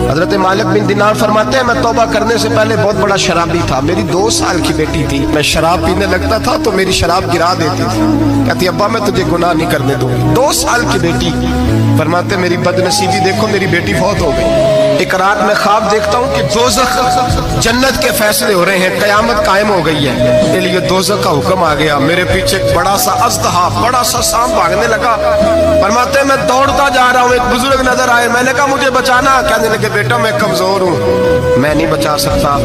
حضرت مالک بن دینار فرماتے ہیں میں توبہ کرنے سے پہلے بہت بڑا شرابی تھا، میری 2 سال کی بیٹی تھی، میں شراب پینے لگتا تھا تو میری شراب گرا دیتی تھی، کہتی ابا میں تجھے گناہ نہیں کرنے دوں گی۔ 2 سال کی بیٹی، فرماتے میری بد نصیبی دیکھو میری بیٹی فوت ہو گئی۔ ایک رات میں خواب دیکھتا ہوں کہ دوزخ جنت کے فیصلے ہو رہے ہیں، قیامت قائم ہو گئی ہے، اس لیے دوزخ کا حکم آ گیا، میرے پیچھے ایک بڑا سا اژدہا، بڑا سا سانپ بھاگنے لگا۔ فرماتے ہیں میں دوڑتا جا رہا ہوں، ایک بزرگ نظر آئے، میں نے کہا مجھے بچانا، کہنے لگے بیٹا میں کمزور ہوں، میں نہیں بچا سکتا۔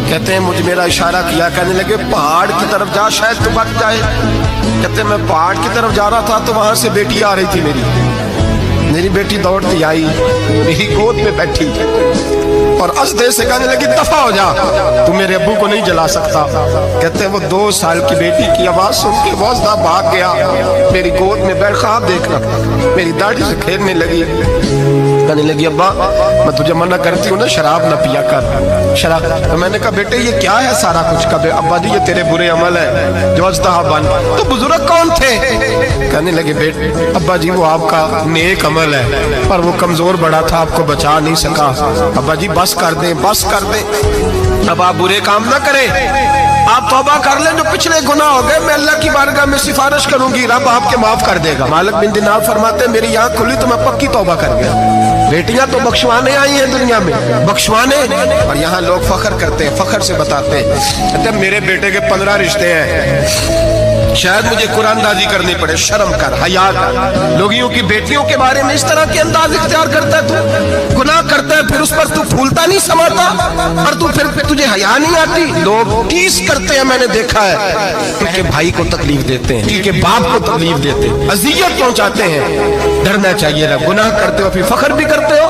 کہتے ہیں مجھے میرا اشارہ کیا، کہنے لگے پہاڑ کی طرف جا شاید تو بچ جائے۔ کہتے ہیں میں پہاڑ کی طرف جا رہا تھا تو وہاں سے بیٹی آ رہی تھی، میری بیٹی دوڑتی آئی، میری گود میں بیٹھی اور اژدہے سے کہنے لگی دفع ہو جا، تو میرے ابو کو نہیں جلا سکتا۔ کہتے ہیں وہ 2 سال کی بیٹی کی آواز سن کے وہ اژدہا بھاگ گیا، میری گود میں بیٹھ خواب دیکھنا، میری داڑھی سے کھیلنے لگی، کہنے لگی ابا میں تجھے منع کرتی ہوں نا شراب نہ پیا کر، شراب۔ تو میں نے کہا بیٹے یہ کیا ہے سارا کچھ؟ کہا ابا جی یہ تیرے برے عمل ہے جو اژدہا بن۔ تو بزرگ کون تھے؟ کہنے لگے بیٹے ابا جی وہ آپ کا نیک عمل ہے، پر وہ کمزور بڑا تھا، آپ کو بچا نہیں سکا۔ ابا جی بس کر دیں، بس کر دیں، اب آپ برے کام نہ کریں، آپ توبہ کر لیں، جو پچھلے گناہ ہو گئے میں اللہ کی بارگاہ میں سفارش کروں گی، رب آپ کے معاف کر دے گا۔ مالک بن دینار فرماتے ہیں میری آنکھ کھلی تو میں پکی توبہ کر گیا۔ بیٹیاں تو بخشوانے آئی ہیں دنیا میں، بخشوانے، اور یہاں لوگ فخر کرتے ہیں، فخر سے بتاتے ہیں، کہتے ہیں میرے بیٹے کے 15 رشتے ہیں، شاید مجھے قرآن دازی کرنی پڑے، شرم کر، حیا کر۔ لوگیوں کی بیٹیوں کے بارے میں اس طرح کے انداز اختیار کرتا ہے، تو گناہ کرتا ہے پھر اس پر تو پھولتا نہیں سماتا، اور تو پھر تجھے حیا نہیں آتی۔ لوگ ٹیس کرتے ہیں، میں نے دیکھا ہے، کیونکہ بھائی کو تکلیف دیتے ہیں، کیونکہ باپ کو تکلیف دیتے ہیں، اذیت پہنچاتے ہیں۔ ڈرنا چاہیے، گناہ کرتے ہو پھر فخر بھی کرتے ہو،